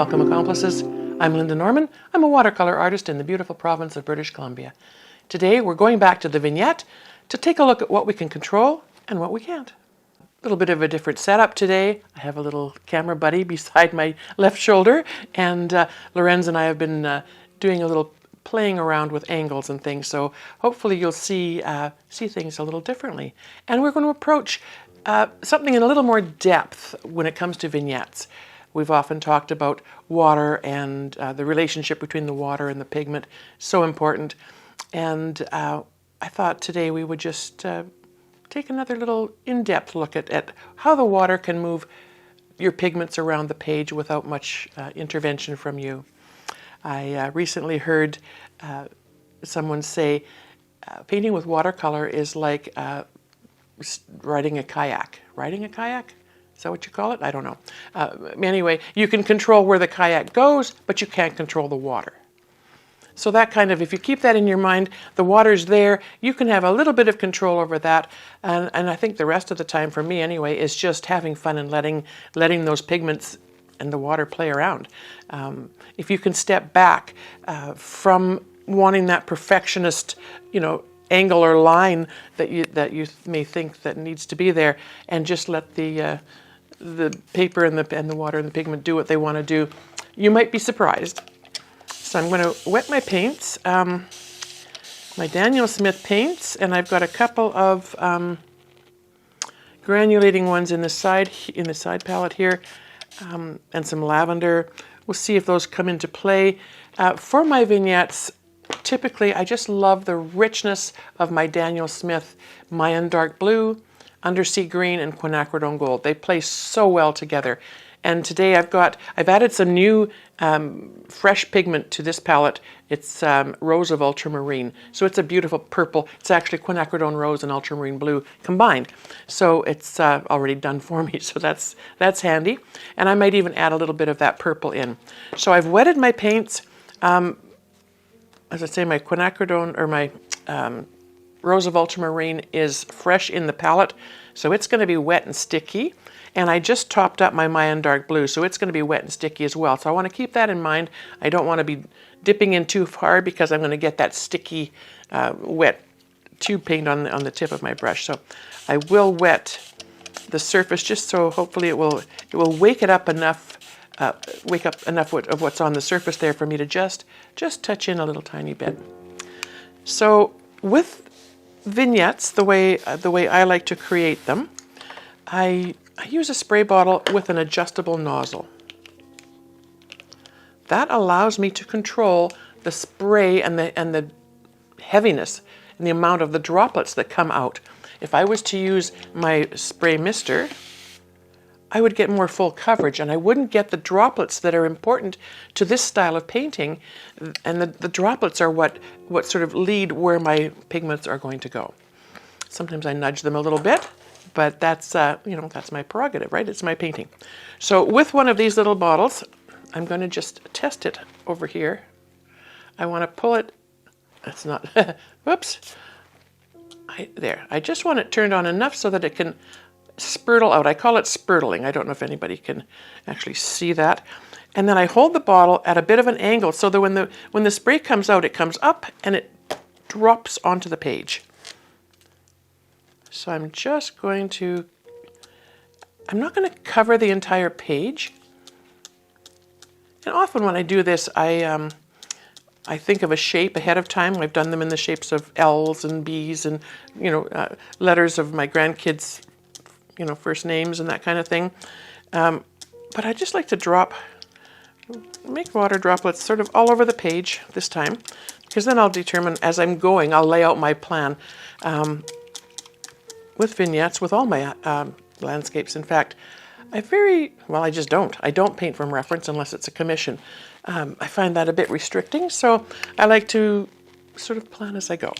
Welcome, accomplices. I'm Lynda Norman. I'm a watercolor artist in the beautiful province of British Columbia. Today we're going back to the vignette to take a look at what we can control and what we can't. A little bit of a different setup today. I have a little camera buddy beside my left shoulder, and Lorenz and I have been doing a little playing around with angles and things, so hopefully you'll see things a little differently. And we're going to approach something in a little more depth when it comes to vignettes. We've often talked about water and the relationship between the water and the pigment, so important. And I thought today we would just take another little in-depth look at how the water can move your pigments around the page without much intervention from you. I recently heard someone say painting with watercolor is like riding a kayak. Riding a kayak? Is that what you call it? I don't know. Anyway, you can control where the kayak goes, but you can't control the water. So that kind of, if you keep that in your mind, the water's there, you can have a little bit of control over that. And I think the rest of the time, for me anyway, is just having fun and letting those pigments and the water play around. If you can step back from wanting that perfectionist, angle or line that you may think that needs to be there, and just let the paper and the water and the pigment do what they want to do, you might be surprised. So I'm going to wet my paints, my Daniel Smith paints, and I've got a couple of granulating ones in the side palette here, and some lavender. We'll see if those come into play. For my vignettes, typically I just love the richness of my Daniel Smith Mayan dark blue, undersea green, and quinacridone gold. They play so well together. And today I've added some new fresh pigment to this palette. It's Rose of Ultramarine. So it's a beautiful purple. It's actually quinacridone rose and ultramarine blue combined. So it's already done for me, so that's handy. And I might even add a little bit of that purple in. So I've wetted my paints. As I say, my quinacridone, or my Rose of Ultramarine, is fresh in the palette, so it's going to be wet and sticky. And I just topped up my Mayan dark blue, so it's going to be wet and sticky as well. So I want to keep that in mind. I don't want to be dipping in too far because I'm going to get that sticky, wet tube paint on the tip of my brush. So I will wet the surface just so hopefully it will wake up enough of what's on the surface there for me to just touch in a little tiny bit. So with vignettes, the way I like to create them, I use a spray bottle with an adjustable nozzle. That allows me to control the spray and the heaviness and the amount of the droplets that come out. If I was to use my spray mister, I would get more full coverage, and I wouldn't get the droplets that are important to this style of painting. And the droplets are what sort of lead where my pigments are going to go. Sometimes I nudge them a little bit, but that's that's my prerogative, right? It's my painting. So with one of these little bottles, I'm going to just test it over here. I want to pull it. That's not. Whoops. There. I just want it turned on enough so that it can spurtle out. I call it spurtling. I don't know if anybody can actually see that. And then I hold the bottle at a bit of an angle so that when the spray comes out, it comes up and it drops onto the page. So I'm just going to, I'm not going to cover the entire page. And often when I do this, I think of a shape ahead of time. I've done them in the shapes of L's and B's and, letters of my grandkids' first names and that kind of thing. But I just like to make water droplets sort of all over the page this time, because then I'll determine as I'm going, I'll lay out my plan with vignettes, with all my landscapes. In fact, I don't paint from reference unless it's a commission. I find that a bit restricting, so I like to sort of plan as I go.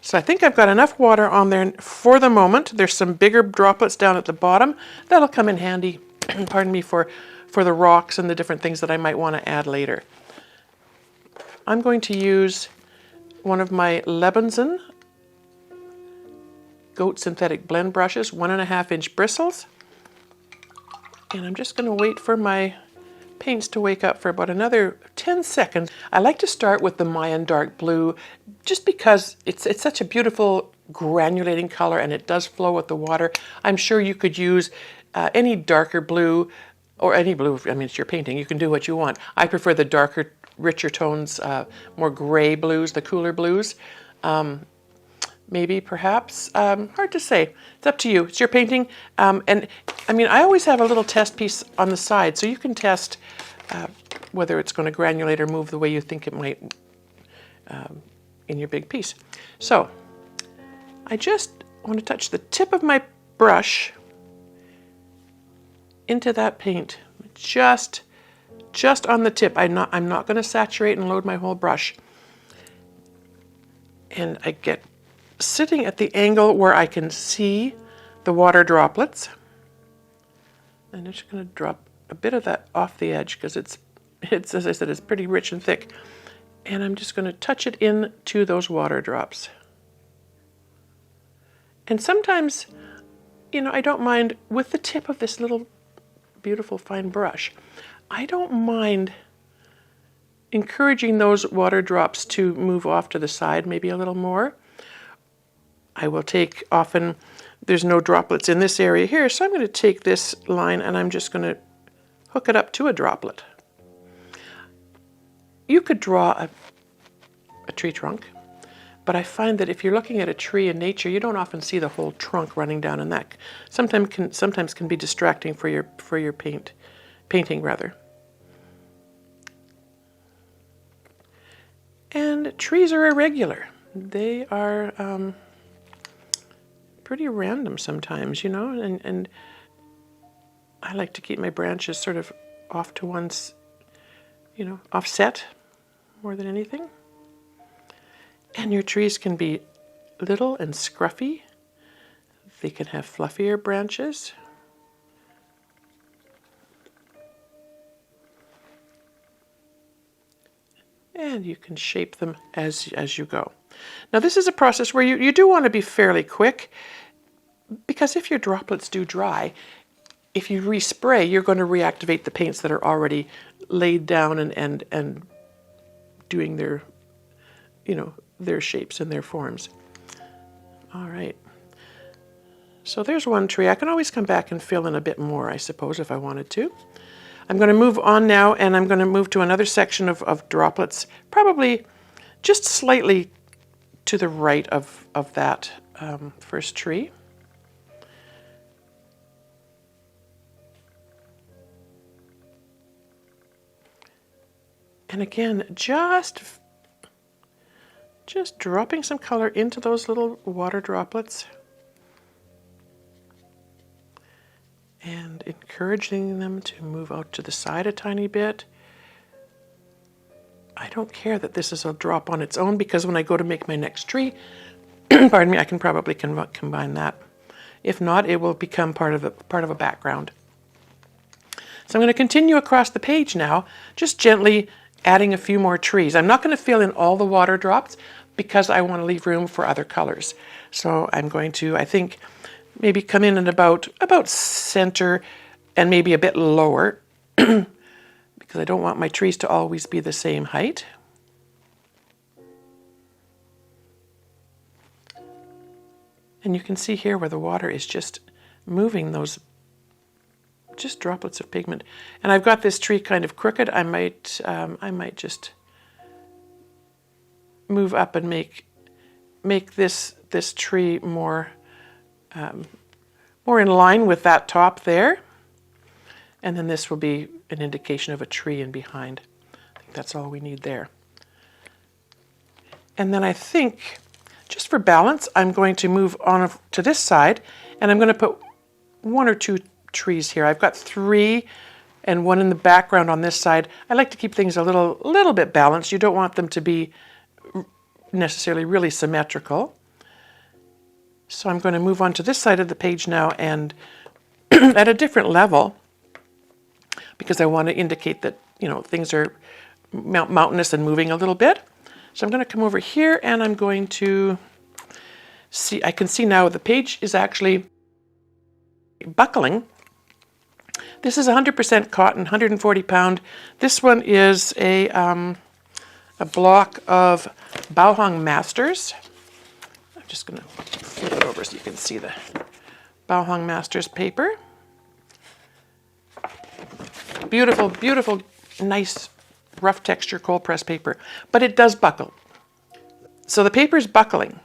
So I think I've got enough water on there for the moment. There's some bigger droplets down at the bottom. That'll come in handy, pardon me, for the rocks and the different things that I might want to add later. I'm going to use one of my Lebenson Goat Synthetic Blend brushes, 1.5 inch bristles. And I'm just going to wait for my paints to wake up for about another 10 seconds. I like to start with the Mayan dark blue just because it's such a beautiful granulating color and it does flow with the water. I'm sure you could use any darker blue or any blue. I mean, it's your painting. You can do what you want. I prefer the darker, richer tones, more gray blues, the cooler blues. Maybe, perhaps, hard to say. It's up to you. It's your painting. And I mean, I always have a little test piece on the side, so you can test whether it's going to granulate or move the way you think it might in your big piece. So I just want to touch the tip of my brush into that paint, just on the tip. I'm not going to saturate and load my whole brush. And I get sitting at the angle where I can see the water droplets. And I'm just going to drop a bit of that off the edge because it's as I said, it's pretty rich and thick. And I'm just going to touch it into those water drops. And sometimes, you know, I don't mind with the tip of this little beautiful fine brush, I don't mind encouraging those water drops to move off to the side maybe a little more. I will take, often there's no droplets in this area here, so I'm going to take this line and I'm just going to hook it up to a droplet. You could draw a tree trunk, but I find that if you're looking at a tree in nature, you don't often see the whole trunk running down, and that sometimes can be distracting for your painting rather. And trees are irregular. They are pretty random sometimes, you know, and I like to keep my branches sort of off to one's, you know, offset more than anything. And your trees can be little and scruffy. They can have fluffier branches. And you can shape them as you go. Now this is a process where you do want to be fairly quick, because if your droplets do dry, if you respray, you're going to reactivate the paints that are already laid down and doing their, you know, their shapes and their forms. All right. So there's one tree. I can always come back and fill in a bit more, I suppose, if I wanted to. I'm going to move on now, and I'm going to move to another section of droplets, probably just slightly to the right of that first tree. And again, just dropping some color into those little water droplets and encouraging them to move out to the side a tiny bit. I don't care that this is a drop on its own, because when I go to make my next tree, pardon me, I can probably combine that. If not, it will become part of a background. So I'm going to continue across the page now, just gently adding a few more trees. I'm not going to fill in all the water drops because I want to leave room for other colors. So I'm going to, I think, maybe come in at about center and maybe a bit lower because I don't want my trees to always be the same height. And you can see here where the water is just moving those just droplets of pigment. And I've got this tree kind of crooked. I might just move up and make this tree more in line with that top there. And then this will be an indication of a tree in behind. I think that's all we need there. And then I think, just for balance, I'm going to move on to this side, and I'm going to put one or two trees here. I've got 3 and one in the background on this side. I like to keep things a little bit balanced. You don't want them to be necessarily really symmetrical. So I'm going to move on to this side of the page now, and at a different level, because I want to indicate that, you know, things are mountainous and moving a little bit. So I'm going to come over here, and I'm going to see, I can see now the page is actually buckling. This is 100% cotton, 140 pound. This one is a block of Bauhong Masters. I'm just going to flip it over so you can see the Bauhong Masters paper. Beautiful, beautiful, nice, rough texture cold press paper, but it does buckle. So the paper is buckling.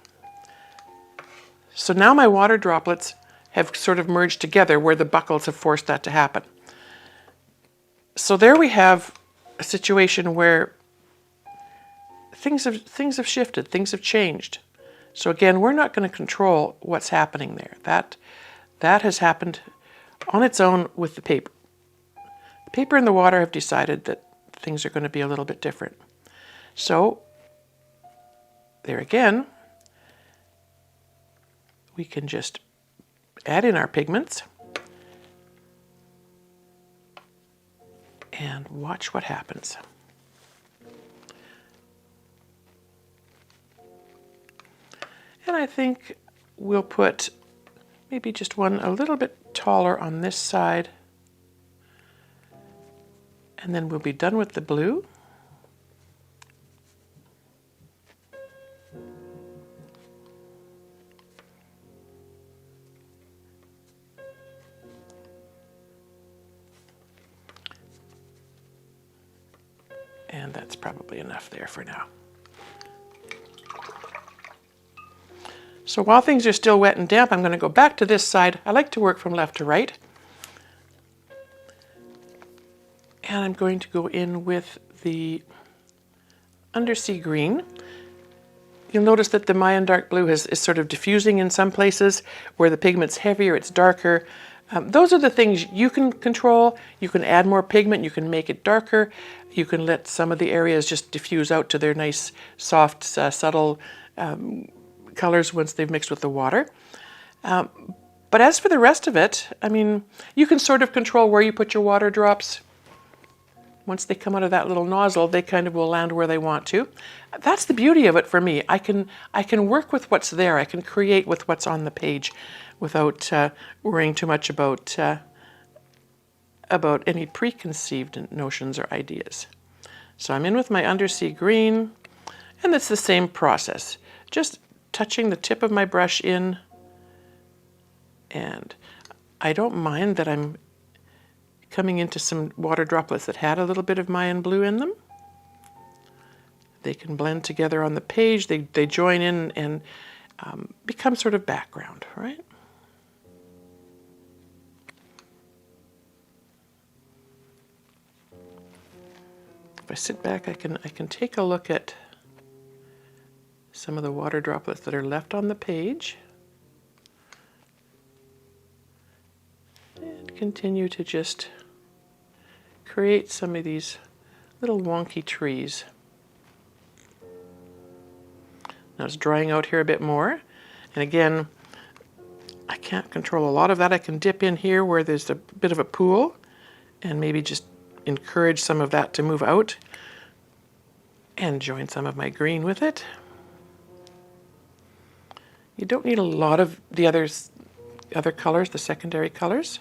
So now my water droplets have sort of merged together where the buckles have forced that to happen. So there we have a situation where things have shifted, things have changed. So again, we're not going to control what's happening there. That has happened on its own with the paper. The paper and the water have decided that things are going to be a little bit different. So there again, we can just add in our pigments and watch what happens. And I think we'll put maybe just one a little bit taller on this side, and then we'll be done with the blue. And that's probably enough there for now. So while things are still wet and damp, I'm going to go back to this side. I like to work from left to right. And I'm going to go in with the undersea green. You'll notice that the Mayan dark blue is sort of diffusing in some places. Where the pigment's heavier, it's darker. Those are the things you can control. You can add more pigment, you can make it darker. You can let some of the areas just diffuse out to their nice, soft, subtle colors once they've mixed with the water. But as for the rest of it, I mean, you can sort of control where you put your water drops. Once they come out of that little nozzle, they kind of will land where they want to. That's the beauty of it for me. I can work with what's there. I can create with what's on the page without worrying too much about any preconceived notions or ideas. So I'm in with my undersea green, and it's the same process. Just touching the tip of my brush in, and I don't mind that I'm coming into some water droplets that had a little bit of Mayan blue in them. They can blend together on the page. They join in and become sort of background, right? If I sit back, I can take a look at some of the water droplets that are left on the page and continue to just create some of these little wonky trees. Now it's drying out here a bit more, and again, I can't control a lot of that. I can dip in here where there's a bit of a pool and maybe just encourage some of that to move out and join some of my green with it. You don't need a lot of the other colors, the secondary colors,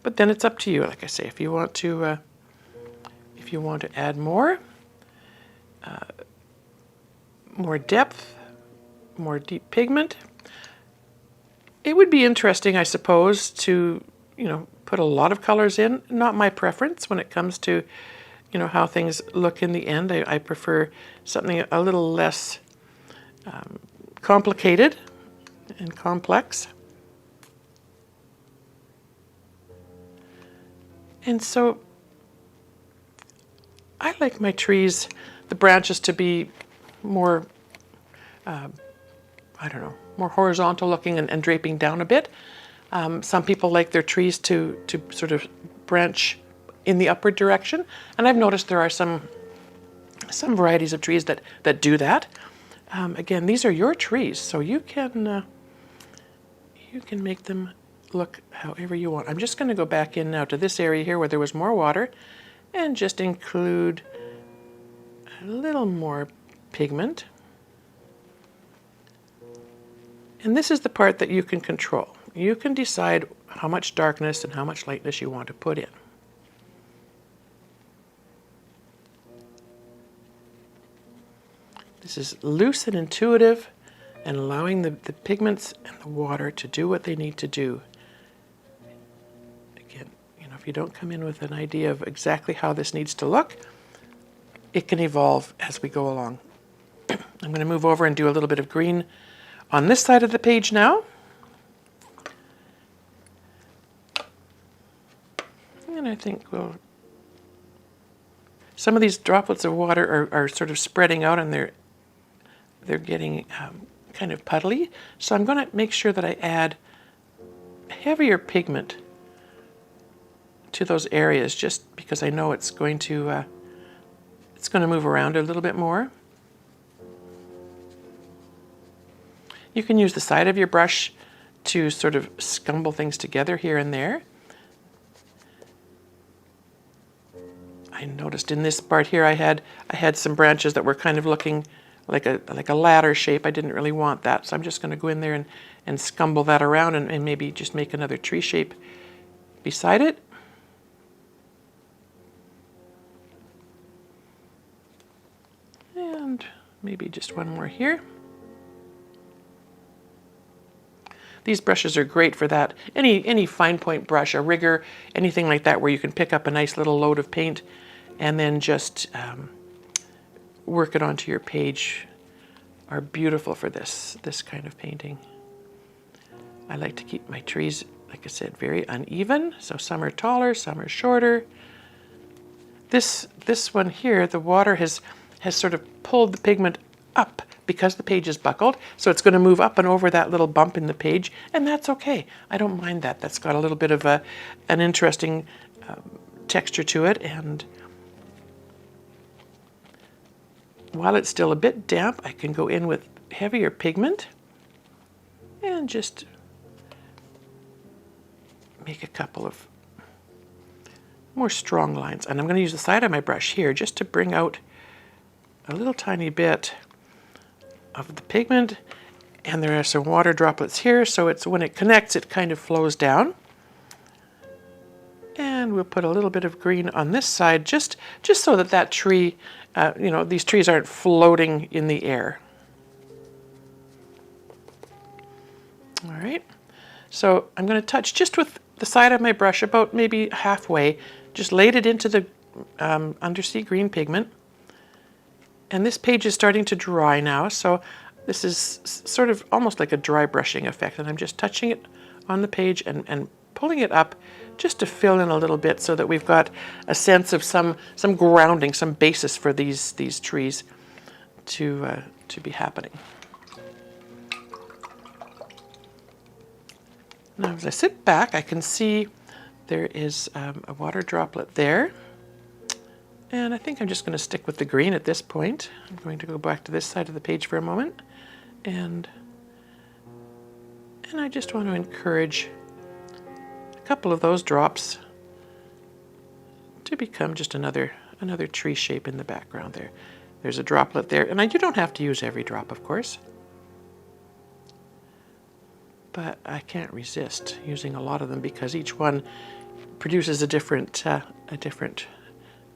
but then it's up to you. Like I say, if you want to add more depth, more deep pigment, it would be interesting, I suppose, to put a lot of colors in. Not my preference when it comes to how things look in the end. I prefer something a little less complicated and complex. And so I like my trees, the branches to be more, more horizontal looking and draping down a bit. Some people like their trees to sort of branch in the upward direction, and I've noticed there are some varieties of trees that do that. Again, these are your trees, so you can make them look however you want. I'm just going to go back in now to this area here where there was more water and just include a little more pigment. And this is the part that you can control. You can decide how much darkness and how much lightness you want to put in. This is loose and intuitive and allowing the pigments and the water to do what they need to do. Again, you know, if you don't come in with an idea of exactly how this needs to look, it can evolve as we go along. I'm going to move over and do a little bit of green on this side of the page now. And I think some of these droplets of water are sort of spreading out, and they're getting kind of puddly. So I'm going to make sure that I add heavier pigment to those areas, just because I know it's going to move around a little bit more. You can use the side of your brush to sort of scumble things together here and there. I noticed in this part here I had some branches that were kind of looking like a ladder shape. I didn't really want that, so I'm just going to go in there and scumble that around and maybe just make another tree shape beside it. And maybe just one more here. These brushes are great for that. Any fine point brush, a rigger, anything like that, where you can pick up a nice little load of paint and then just work it onto your page, are beautiful for this kind of painting. I like to keep my trees, like I said, very uneven. So some are taller, some are shorter. This one here, the water has sort of pulled the pigment up because the page is buckled, so it's going to move up and over that little bump in the page, and that's okay. I don't mind that. That's got a little bit of an interesting texture to it, and while it's still a bit damp, I can go in with heavier pigment and just make a couple of more strong lines. And I'm going to use the side of my brush here just to bring out a little tiny bit of the pigment, and there are some water droplets here, so it's when it connects it kind of flows down. And we'll put a little bit of green on this side just so that tree, you know, these trees aren't floating in the air. All right, so I'm going to touch just with the side of my brush about maybe halfway, just laid it into the undersea green pigment. And this page is starting to dry now, so this is sort of almost like a dry brushing effect, and I'm just touching it on the page and pulling it up just to fill in a little bit so that we've got a sense of some grounding, some basis for these trees to be happening. Now as I sit back, I can see there is a water droplet there. And I think I'm just going to stick with the green at this point. I'm going to go back to this side of the page for a moment. And I just want to encourage a couple of those drops to become just another tree shape in the background there. There's a droplet there. And you don't have to use every drop, of course. But I can't resist using a lot of them because each one produces a different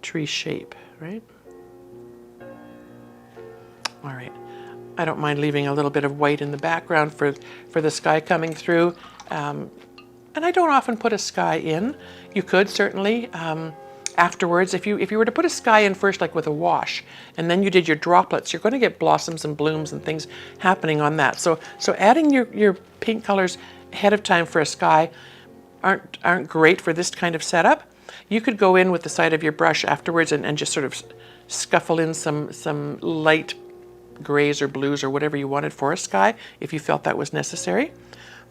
tree shape, right? All right. I don't mind leaving a little bit of white in the background for the sky coming through. And I don't often put a sky in. You could certainly afterwards, if you were to put a sky in first, like with a wash, and then you did your droplets, you're going to get blossoms and blooms and things happening on that. So adding your paint colors ahead of time for a sky aren't great for this kind of setup. You could go in with the side of your brush afterwards and just sort of scuffle in some light grays or blues or whatever you wanted for a sky if you felt that was necessary.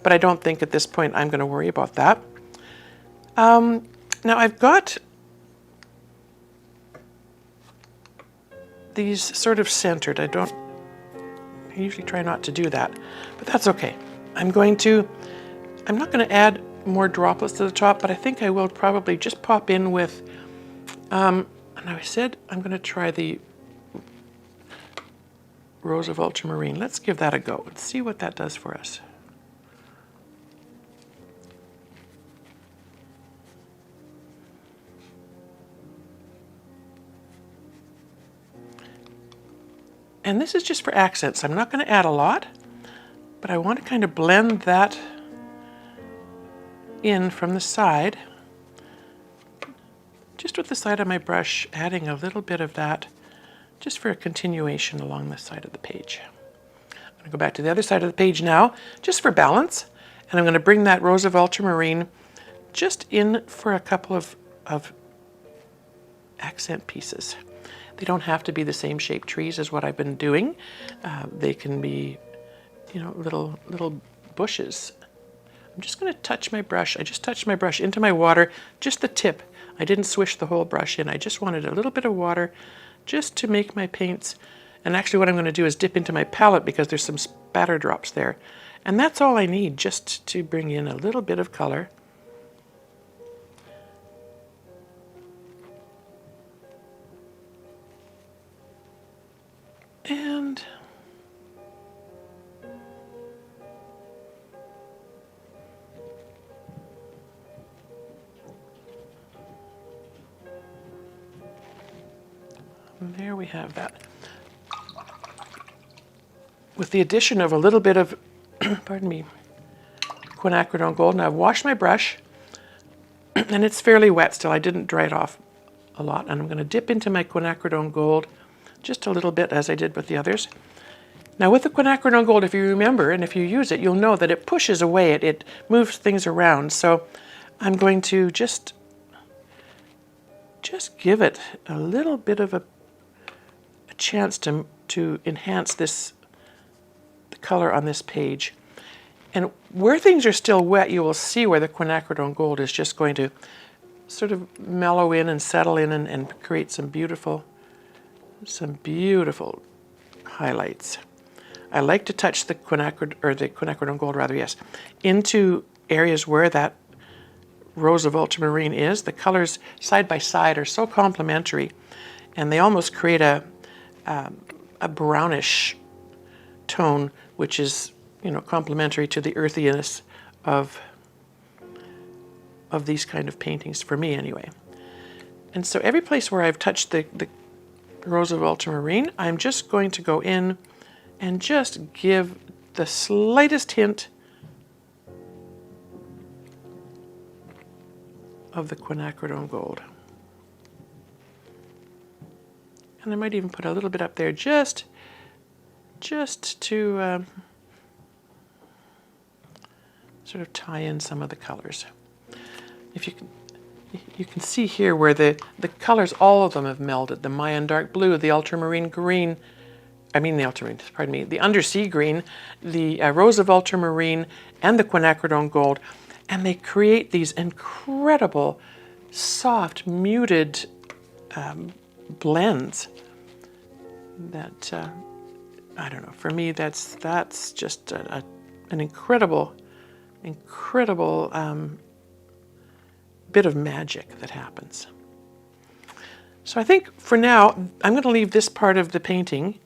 But I don't think at this point I'm going to worry about that. Now I've got these sort of centered. I usually try not to do that, but that's okay. I'm not going to add more droplets to the top, but I think I will probably just pop in with, and I said I'm going to try the Rose of Ultramarine. Let's give that a go and see what that does for us. And this is just for accents. I'm not going to add a lot, but I want to kind of blend that in from the side, just with the side of my brush, adding a little bit of that just for a continuation along the side of the page. I'm going to go back to the other side of the page now, just for balance, and I'm going to bring that Rose of Ultramarine just in for a couple of accent pieces. They don't have to be the same shaped trees as what I've been doing. They can be, you know, little bushes. I'm just going to touch my brush. I just touched my brush into my water, just the tip. I didn't swish the whole brush in. I just wanted a little bit of water just to make my paints. And actually what I'm going to do is dip into my palette because there's some spatter drops there. And that's all I need, just to bring in a little bit of color. And there we have that. With the addition of a little bit of, pardon me, quinacridone gold. Now I've washed my brush, and it's fairly wet still. I didn't dry it off a lot. And I'm going to dip into my quinacridone gold just a little bit, as I did with the others. Now with the quinacridone gold, if you remember, and if you use it, you'll know that it pushes away, it moves things around. So I'm going to just give it a little bit of a chance to enhance the color on this page. And where things are still wet, you will see where the quinacridone gold is just going to sort of mellow in and settle in and create some beautiful highlights. I like to touch the quinacridone gold rather, yes, into areas where that Rose of Ultramarine is. The colors side by side are so complementary, and they almost create a brownish tone, which is, you know, complementary to the earthiness of these kind of paintings, for me anyway. And so every place where I've touched the Rose of Ultramarine, I'm just going to go in and just give the slightest hint of the quinacridone gold. And I might even put a little bit up there just to sort of tie in some of the colors. If you can see here where the colors, all of them have melded. The Mayan dark blue, the ultramarine green, the undersea green, the Rose of Ultramarine, and the quinacridone gold. And they create these incredible, soft, muted blends that, I don't know, for me that's just an incredible bit of magic that happens. So I think for now, I'm going to leave this part of the painting,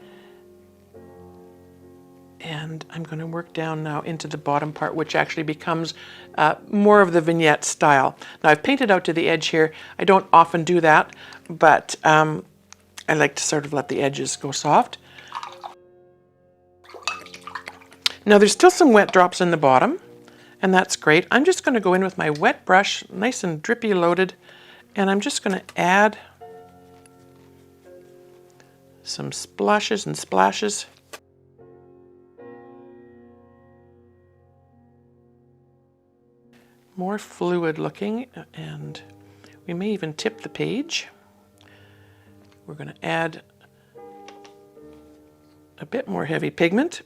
and I'm going to work down now into the bottom part, which actually becomes more of the vignette style. Now I've painted out to the edge here. I don't often do that, but I like to sort of let the edges go soft. Now there's still some wet drops in the bottom, and that's great. I'm just going to go in with my wet brush, nice and drippy loaded, and I'm just going to add some splashes and splashes. More fluid looking, and we may even tip the page. We're going to add a bit more heavy pigment.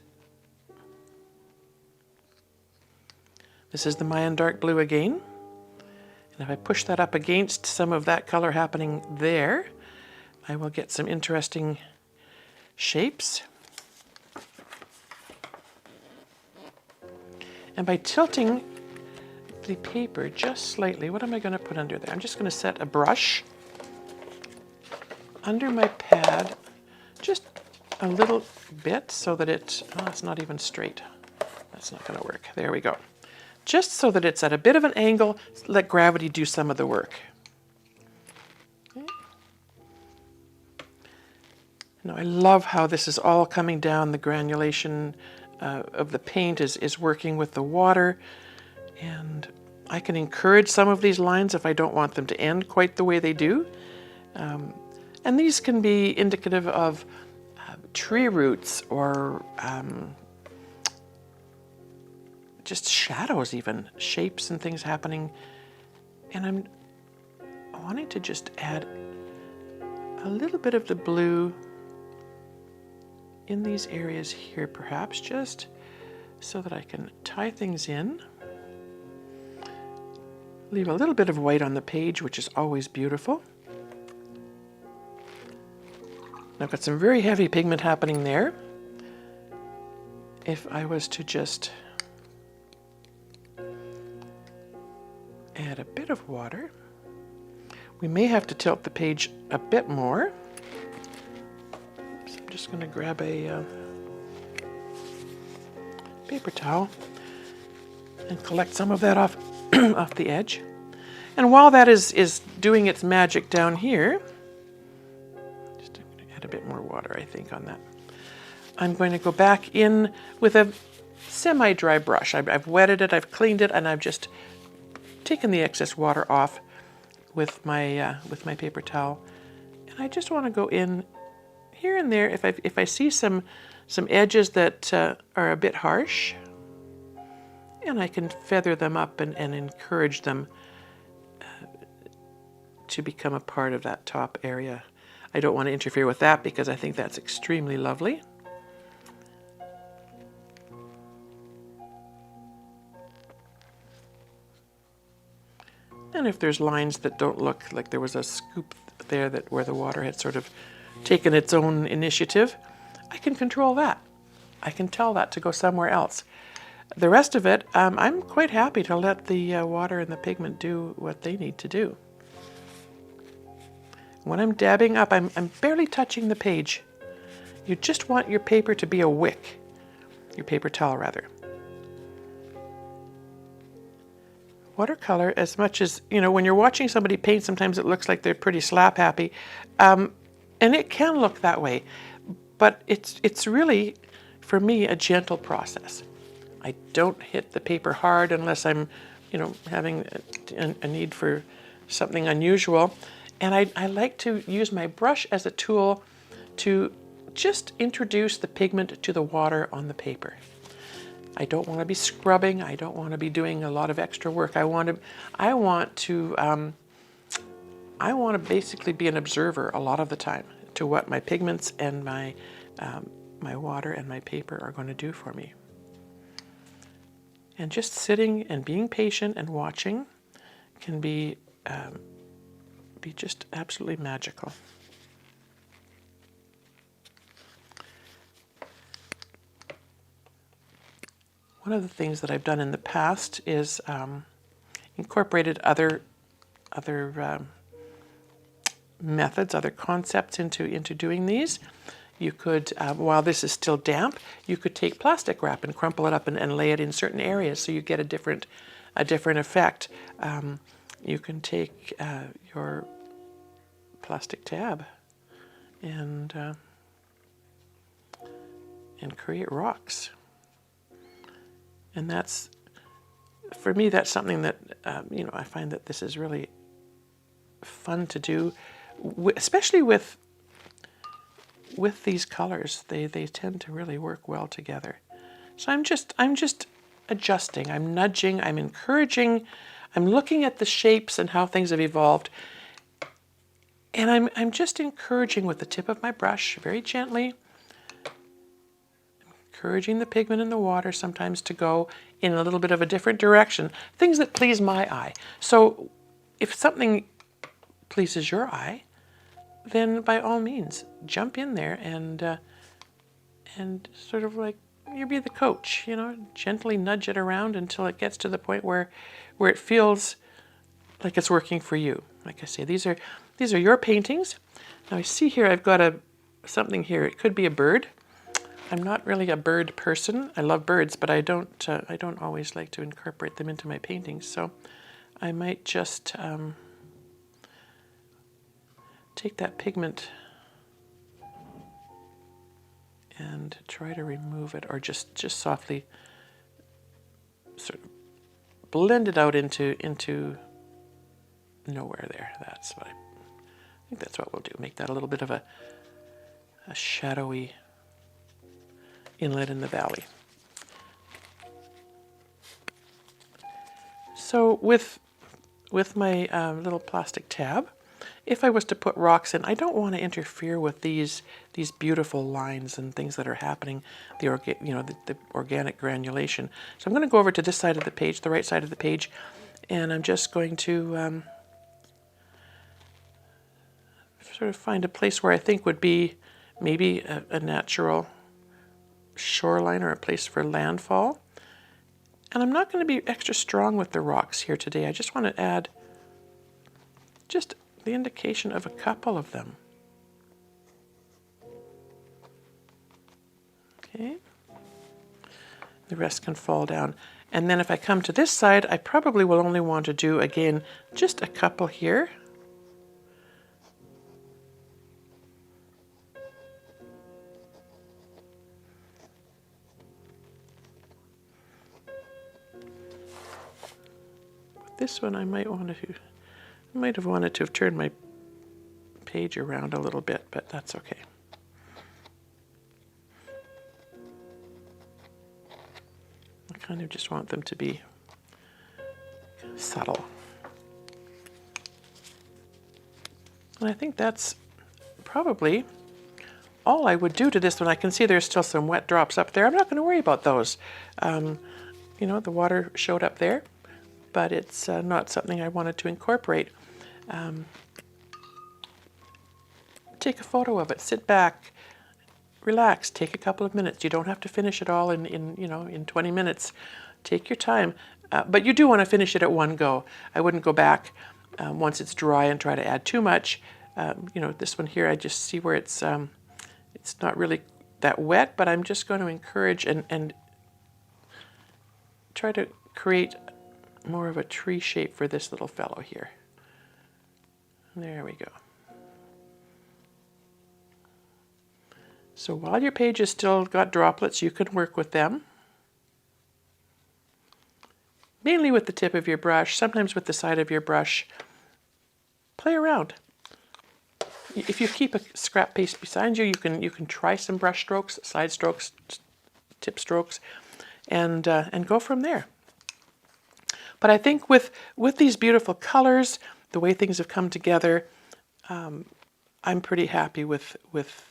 This is the Mayan dark blue again. And if I push that up against some of that color happening there, I will get some interesting shapes. And by tilting the paper just slightly, what am I going to put under there? I'm just going to set a brush under my pad, just a little bit, so that it's not even straight. That's not going to work. There we go. Just so that it's at a bit of an angle, let gravity do some of the work. Okay. Now, I love how this is all coming down. The granulation of the paint is working with the water, and I can encourage some of these lines if I don't want them to end quite the way they do. And these can be indicative of tree roots or just shadows, even shapes and things happening. And I'm wanting to just add a little bit of the blue in these areas here, perhaps, just so that I can tie things in. Leave a little bit of white on the page, which is always beautiful. I've got some very heavy pigment happening there. If I was to just add a bit of water, we may have to tilt the page a bit more. So I'm just going to grab a paper towel and collect some of that off off the edge. And while that is doing its magic down here, just I'm going to add a bit more water, I think, on that. I'm going to go back in with a semi-dry brush. I've wetted it, I've cleaned it, and I've just taken the excess water off with my paper towel. And I just want to go in here and there if I see some edges that are a bit harsh, and I can feather them up and encourage them to become a part of that top area. I don't want to interfere with that because I think that's extremely lovely. And if there's lines that don't look like there was a scoop there where the water had sort of taken its own initiative, I can control that. I can tell that to go somewhere else. The rest of it, I'm quite happy to let the water and the pigment do what they need to do. When I'm dabbing up, I'm barely touching the page. You just want your paper to be a wick, your paper towel rather. Watercolor, as much as, you know, when you're watching somebody paint, sometimes it looks like they're pretty slap happy. And it can look that way, but it's really, for me, a gentle process. I don't hit the paper hard unless I'm, you know, having a need for something unusual. And I like to use my brush as a tool to just introduce the pigment to the water on the paper. I don't want to be scrubbing. I don't want to be doing a lot of extra work. I want to basically be an observer a lot of the time to what my pigments and my water and my paper are going to do for me. And just sitting and being patient and watching can be just absolutely magical. One of the things that I've done in the past is incorporated other methods, other concepts into doing these. You could, while this is still damp, you could take plastic wrap and crumple it up and lay it in certain areas so you get a different effect. You can take your plastic tab and create rocks. And that's, for me, that's something that, you know, I find that this is really fun to do, especially with these colors. They tend to really work well together. So I'm just adjusting, I'm nudging, I'm encouraging, I'm looking at the shapes and how things have evolved. And I'm just encouraging with the tip of my brush, very gently, encouraging the pigment in the water sometimes to go in a little bit of a different direction, things that please my eye. So if something pleases your eye, then by all means, jump in there and sort of like, you be the coach, you know, gently nudge it around until it gets to the point where it feels like it's working for you. Like I say, these are your paintings. Now I see here I've got something here. It could be a bird. I'm not really a bird person. I love birds, but I don't always like to incorporate them into my paintings. So I might just take that pigment and try to remove it, or just softly sort of blend it out into nowhere there. That's what I think that's what we'll do. Make that a little bit of a shadowy inlet in the valley. So with my little plastic tab, if I was to put rocks in, I don't want to interfere with these beautiful lines and things that are happening, the organic granulation. So I'm going to go over to this side of the page, the right side of the page, and I'm just going to sort of find a place where I think would be maybe a natural shoreline or a place for landfall. And I'm not going to be extra strong with the rocks here today. I just want to add just the indication of a couple of them. Okay. The rest can fall down. And then if I come to this side, I probably will only want to do, again, just a couple here. This one I might have wanted to have turned my page around a little bit, but that's okay. I kind of just want them to be subtle. And I think that's probably all I would do to this one. I can see there's still some wet drops up there. I'm not going to worry about those. You know, the water showed up there, but it's not something I wanted to incorporate. Take a photo of it, sit back, relax, take a couple of minutes. You don't have to finish it all in 20 minutes. Take your time, but you do want to finish it at one go. I wouldn't go back once it's dry and try to add too much. This one here, I just see where it's not really that wet, but I'm just going to encourage and try to create more of a tree shape for this little fellow here. There we go. So while your page has still got droplets, you can work with them. Mainly with the tip of your brush, sometimes with the side of your brush. Play around. If you keep a scrap piece beside you, you can try some brush strokes, side strokes, tip strokes, and go from there. But I think with these beautiful colors, the way things have come together, I'm pretty happy with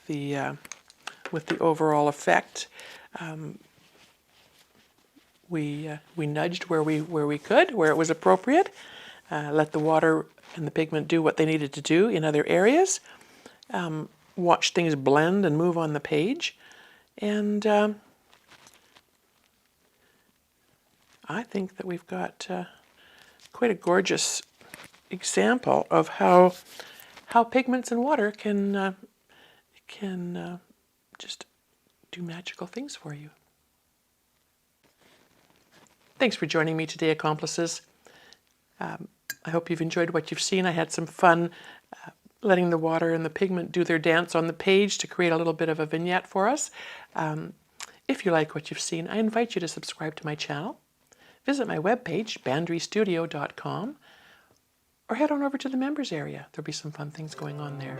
the overall effect. We nudged where we could, where it was appropriate. Let the water and the pigment do what they needed to do in other areas. Watch things blend and move on the page, and I think that we've got quite a gorgeous example of how pigments and water can just do magical things for you. Thanks for joining me today, accomplices. I hope you've enjoyed what you've seen. I had some fun letting the water and the pigment do their dance on the page to create a little bit of a vignette for us. If you like what you've seen, I invite you to subscribe to my channel. Visit my webpage, bandrystudio.com, or head on over to the members area. There'll be some fun things going on there.